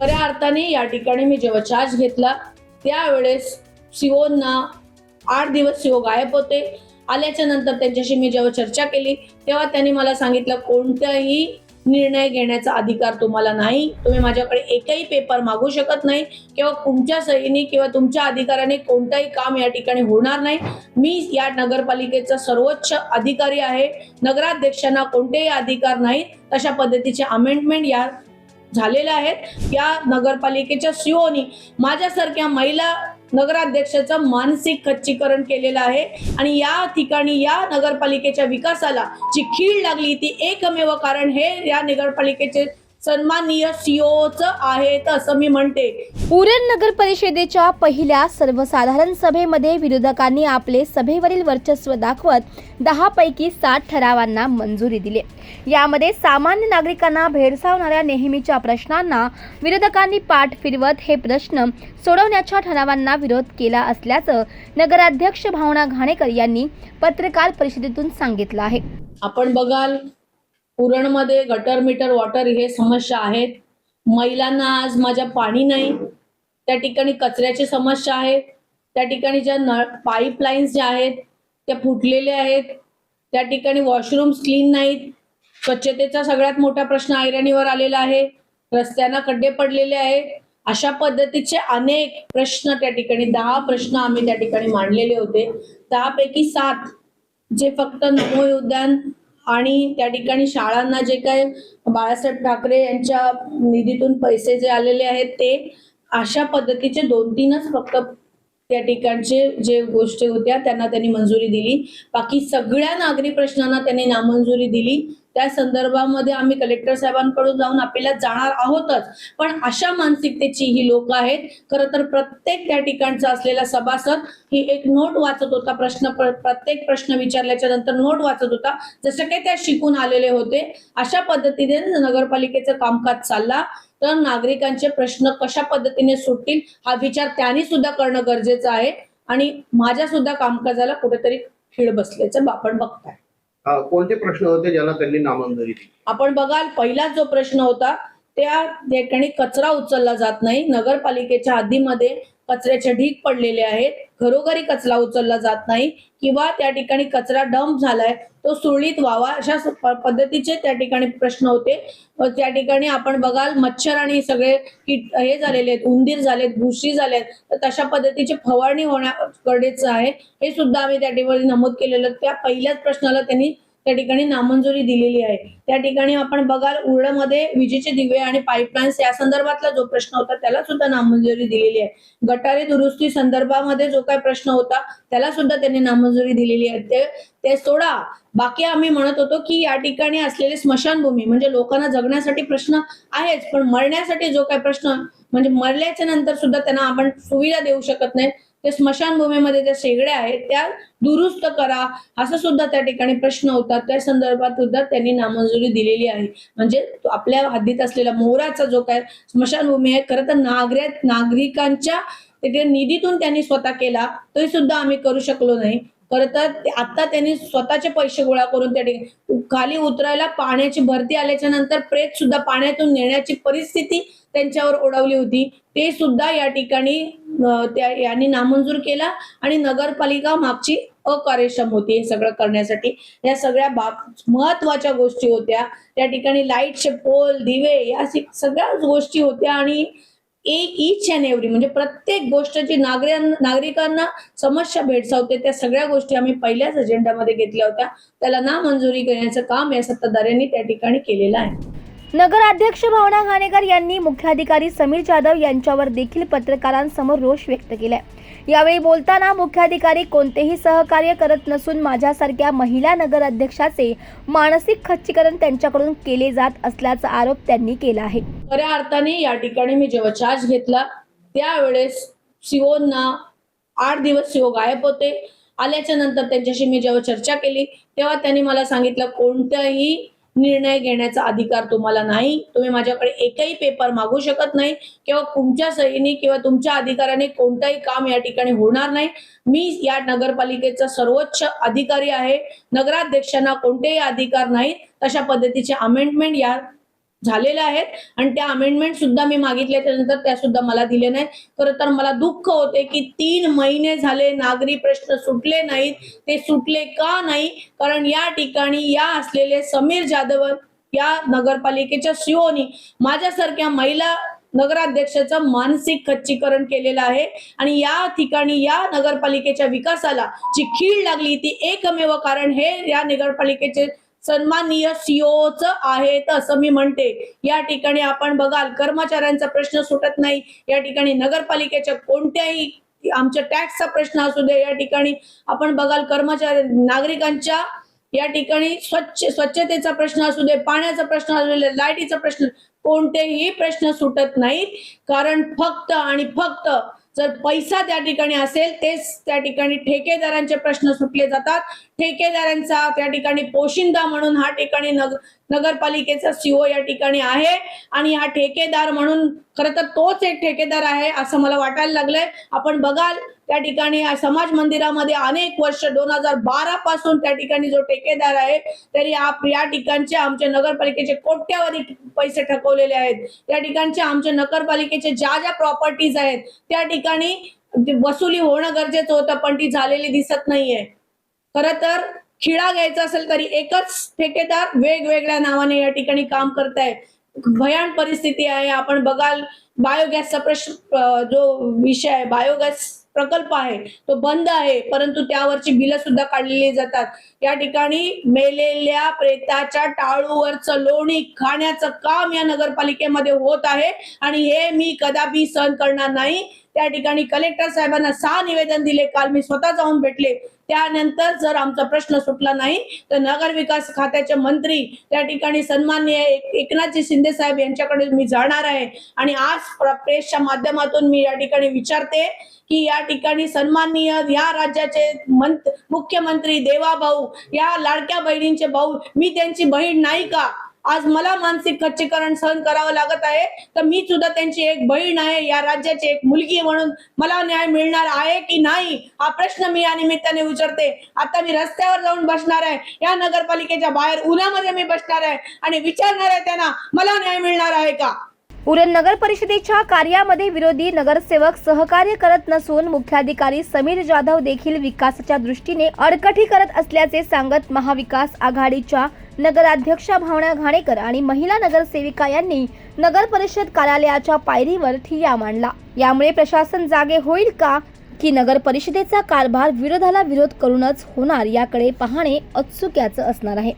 खऱ्या अर्थाने या ठिकाणी मी जेव्हा चार्ज घेतला त्यावेळेस सीओना 8 दिवस सीओ गायब होते. आल्याच्या नंतर त्यांच्याशी मी जेव्हा चर्चा केली तेव्हा त्यांनी मला सांगितलं, कोणताही निर्णय घेण्याचा अधिकार तुम्हाला नाही. तुम्ही माझ्याकडे एकही पेपर मागू शकत नाही किंवा तुमच्या सहीने किंवा तुमच्या अधिकाराने कोणताही काम या ठिकाणी होणार नाही. मी या नगरपालिकेचा सर्वोच्च अधिकारी आहे. नगराध्यक्षांना कोणतेही अधिकार नाहीत. तशा पद्धतीचे अमेंडमेंट या झालेल्या आहेत. या नगरपालिकेच्या सीओनी माझ्यासारख्या महिला नगराध्यक्षाचं मानसिक खच्चीकरण केलेलं आहे आणि या ठिकाणी या नगरपालिकेच्या विकासाला जी खीळ लागली ती एकमेव कारण हे या नगरपालिकेचे सन्माननीय सीओच आहेत असं मी म्हणते. उरण नगर परिषदेच्या पहिल्या सर्वसाधारण सभेमध्ये विरोधकांनी आपले सभेवरील वर्चस्व दाखवत 10 पैकी 7 ठरावांना मंजुरी दिली. यामध्ये सामान्य नागरिकांना भेडसावणाऱ्या नेहमीच्या प्रश्नांना विरोधकांनी पाठ फिरवत हे प्रश्न सोडवण्याच्या ठरावांना विरोध केला असल्याचं नगराध्यक्ष भावना घाणेकर यांनी पत्रकार परिषदेतून सांगितलं आहे. आपण बघाल, उरणमध्ये गटर मीटर वॉटर हे समस्या आहेत. महिलांना आज माझ्या पाणी नाही. त्या ठिकाणी कचऱ्याची समस्या आहे. त्या ठिकाणी ज्या पाईपलाईन्स ज्या आहेत त्या फुटलेल्या आहेत. त्या ठिकाणी वॉशरूम्स क्लीन नाहीत. स्वच्छतेचा सगळ्यात मोठा प्रश्न ऐरणीवर आलेला आहे. रस्त्यांना खड्डे पडलेले आहेत. अशा पद्धतीचे अनेक प्रश्न त्या ठिकाणी 10 प्रश्न आम्ही त्या ठिकाणी मांडलेले होते. 10 पैकी 7 जे फक्त नमो उद्यान आणि त्या ठिकाणी शाळांना जे काय बाळासाहेब ठाकरे यांच्या निधीतून पैसे जे आलेले आहेत ते अशा पद्धतीचे 2-3च फक्त त्या ठिकाणचे जे गोष्टी होत्या त्यांना त्यांनी मंजुरी दिली. बाकी सगळ्या नागरी प्रश्नांना त्यांनी नामंजुरी दिली. त्या संदर्भामध्ये आम्ही कलेक्टर साहेबांकडून जाऊन अपिलात जाणार आहोतच. पण अशा मानसिकतेची ही लोक आहेत. खरं तर प्रत्येक त्या ठिकाणचा असलेला सभासद ही एक नोट वाचत होता. प्रत्येक प्रश्न विचारल्याच्या नंतर नोट वाचत होता, जसं काही त्या शिकून आलेले होते. अशा पद्धतीने नगरपालिकेचं कामकाज चालला तर नागरिकांचे प्रश्न कशा पद्धतीने सुटतील हा विचार त्यांनी सुद्धा करणं गरजेचं आहे. आणि माझ्या सुद्धा कामकाजाला कुठेतरी खीळ बसल्याचं आपण बघताय. कोणते प्रश्न होते ज्याला त्यांनी नामंजुरी दिली? आपण बघाल, पहिला जो प्रश्न होता त्या ठिकाणी कचरा उचलला जात नाही. नगरपालिकेच्या हद्दीमध्ये कचऱ्याचे ढीग पडलेले आहेत. घरोघरी कचरा उचलला जात नाही किंवा त्या ठिकाणी कचरा डंप झालाय तो सुरळीत व्हावा अशा पद्धतीचे त्या ठिकाणी प्रश्न होते. त्या ठिकाणी आपण बघाल, मच्छर आणि सगळे कीट हे झालेले आहेत, उंदीर झालेत, घुशी झालेत, तर तशा पद्धतीची फवारणी होण्या गरजेचं आहे. हे सुद्धा आम्ही त्या ठिकाणी नमूद केलेलं. त्या पहिल्याच प्रश्नाला त्यांनी त्या ठिकाणी नामंजुरी दिलेली आहे. त्या ठिकाणी आपण बघाल, उरणमध्ये विजेचे दिवे आणि पाईपलाईन्स या संदर्भातला जो प्रश्न होता त्याला सुद्धा नामंजुरी दिलेली आहे. गटारी दुरुस्ती संदर्भामध्ये जो काही प्रश्न होता त्याला सुद्धा त्यांनी नामंजुरी दिलेली आहे. ते सोडा, बाकी आम्ही म्हणत होतो की या ठिकाणी असलेले स्मशानभूमी म्हणजे लोकांना जगण्यासाठी प्रश्न आहेच, पण मरण्यासाठी जो काही प्रश्न म्हणजे मरल्याच्या नंतर सुद्धा त्यांना आपण सुविधा देऊ शकत नाही. ते स्मशानभूमीमध्ये ज्या शेगड्या आहेत त्या दुरुस्त करा असं सुद्धा त्या ठिकाणी प्रश्न होता. त्या संदर्भात सुद्धा त्यांनी नामंजुरी दिलेली आहे. म्हणजे आपल्या हद्दीत असलेला मोराचा जो काय स्मशानभूमी आहे, खरं तर नागरिकांच्या निधीतून त्यांनी स्वतः केला, तरी सुद्धा आम्ही करू शकलो नाही. खरं तर आता त्यांनी स्वतःचे पैसे गोळा करून त्या ठिकाणी खाली उतरायला पाण्याची भरती आल्याच्या नंतर प्रेत सुद्धा पाण्यातून नेण्याची परिस्थिती त्यांच्यावर ओढवली होती. ते सुद्धा या ठिकाणी यांनी नामंजूर केला आणि नगरपालिका मागची अकार्यक्षम होती हे सगळं करण्यासाठी. या सगळ्या महत्वाच्या गोष्टी होत्या. त्या ठिकाणी लाईटचे पोल, दिवे या सगळ्या गोष्टी होत्या आणि ईच अँड एव्हरी म्हणजे प्रत्येक गोष्ट जी नागरिकांना समस्या भेडसावते त्या सगळ्या गोष्टी आम्ही पहिल्याच अजेंडामध्ये घेतल्या होत्या. त्याला नामंजुरी करण्याचं काम या सत्ताधाऱ्यांनी त्या ठिकाणी केलेलं आहे. नगराध्यक्ष भावना घाणेकर यांनी मुख्याधिकारी समीर जाधव यांच्यावर देखील पत्रकारांसमोर रोष व्यक्त केलाय. यावेळी बोलताना मुख्याधिकारी कोणतेही सहकार्य करत नसून माझ्यासारख्या महिला नगराध्यक्षाचे मानसिक खच्चीकरण त्यांच्याकडून केले जात असल्याचा आरोप त्यांनी केला आहे. खऱ्या अर्थाने या ठिकाणी मी जेव्हा चार्ज घेतला त्यावेळेस सीओना 8 दिवस सीओ गायब होते. आल्याच्या नंतर त्यांच्याशी मी जेव्हा चर्चा केली तेव्हा त्यांनी मला सांगितलं, कोणताही निर्णय घेण्याचा अधिकार तुम्हाला नाही. तुम्ही माझ्याकडे एकही पेपर मागू शकत नाही किंवा तुमच्या सहीने किंवा तुमच्या अधिकाराने कोणताही काम या ठिकाणी होणार नाही. मी या नगरपालिकेचा सर्वोच्च अधिकारी आहे. नगराध्यक्षांना कोणतेही अधिकार नाहीत. तशा पद्धतीचे अमेंडमेंट या झालेल्या आहेत आणि त्या अमेंडमेंट सुद्धा मी मागितल्याच्या नंतर त्या सुद्धा मला दिले नाही. खरं तर मला दुःख होते की 3 महिने झाले नागरी प्रश्न सुटले नाहीत. ते सुटले का नाही? कारण या ठिकाणी या असलेले समीर जाधव या नगरपालिकेच्या सीओनी माझ्यासारख्या महिला नगराध्यक्षाचं मानसिक खच्चीकरण केलेलं आहे आणि या ठिकाणी या नगरपालिकेच्या विकासाला जी खीळ लागली ती एकमेव कारण हे या नगरपालिकेचे सन्माननीय सीओच आहेत असं मी म्हणते. या ठिकाणी आपण बघाल कर्मचाऱ्यांचा प्रश्न सुटत नाही. या ठिकाणी नगरपालिकेच्या कोणत्याही आमच्या टॅक्सचा प्रश्न असू दे, या ठिकाणी आपण बघाल कर्मचारी नागरिकांच्या या ठिकाणी स्वच्छतेचा प्रश्न असू दे, पाण्याचा प्रश्न असू दे, लाईटीचा प्रश्न, कोणतेही प्रश्न सुटत नाहीत. कारण फक्त आणि फक्त जर पैसा त्या ठिकाणी असेल तेच त्या ठिकाणी ठेकेदारांचे प्रश्न सुटले जातात. ठेकेदारांचा त्या ठिकाणी पोशिंदा म्हणून हा ठिकाणी नगरपालिकेचा सीओ या ठिकाणी आहे आणि हा ठेकेदार म्हणून खरं तर तोच एक ठेकेदार आहे असं मला वाटायला लागलंय. आपण बघाल त्या ठिकाणी समाज मंदिरामध्ये अनेक वर्ष 2012 पासून त्या ठिकाणी जो ठेकेदार आहे तरी या ठिकाणचे आमच्या नगरपालिकेचे कोट्यावधी पैसे ठकवलेले आहेत. त्या ठिकाणचे आमच्या नगरपालिकेचे ज्या प्रॉपर्टीज आहेत त्या ठिकाणी वसुली होणं गरजेचं होतं पण ती झालेली दिसत नाहीये. खरं तर खिळा घ्यायचा असेल तरी एकच ठेकेदार वेगवेगळ्या नावाने या ठिकाणी काम करत आहे. भयान परिस्थिती आहे. आपण बघाल बायोगॅसचा प्रश्न जो विषय आहे, बायोगॅस प्रकल्प आहे तो बंद आहे परंतु त्यावरची बिलं सुद्धा काढलेली जातात. या ठिकाणी मेलेल्या प्रेताच्या टाळूवरचं लोणी खाण्याचं काम या नगरपालिकेमध्ये होत आहे आणि हे मी कदापि सहन करणार नाही. त्या ठिकाणी कलेक्टर साहेबांना 6 निवेदन दिले. काल मी स्वतः जाऊन भेटले. त्यानंतर जर आमचा प्रश्न सुटला नाही तर नगर विकास खात्याचे मंत्री त्या ठिकाणी सन्माननीय एकनाथजी शिंदे साहेब यांच्याकडे मी जाणार आहे आणि आज प्रेसच्या माध्यमातून मी या ठिकाणी विचारते की या ठिकाणी सन्माननीय या राज्याचे मुख्यमंत्री देवाभाऊ या लाडक्या बहिणींचे भाऊ, मी त्यांची बहीण नाही का? आज मला मानसिक खच्चीकरण सहन करावं लागत आहे तर मी सुद्धा त्यांची एक बहीण आहे, या राज्याची एक मुलगी म्हणून मला न्याय मिळणार आहे की नाही हा प्रश्न मी या निमित्ताने विचारते. आता मी रस्त्यावर जाऊन बसणार आहे, या नगरपालिकेच्या बाहेर उन्हामध्ये मी बसणार आहे आणि विचारणार आहे त्यांना मला न्याय मिळणार आहे का? उरण नगर परिषदेच्या कार्यामध्ये विरोधी नगरसेवक सहकार्य करत नसून मुख्याधिकारी समीर जाधव देखील विकासाच्या दृष्टीने अडकटी करत असल्याचे सांगत महाविकास आघाडीच्या नगराध्यक्षा भावना घाणेकर आणि महिला नगरसेविका यांनी नगर परिषद कार्यालयाच्या पायरीवर ठिय्या मांडला. यामुळे प्रशासन जागे होईल का की नगर परिषदेचा कारभार विरोधाला विरोध करूनच होणार याकडे पाहणे औत्सुक्याचं असणार आहे.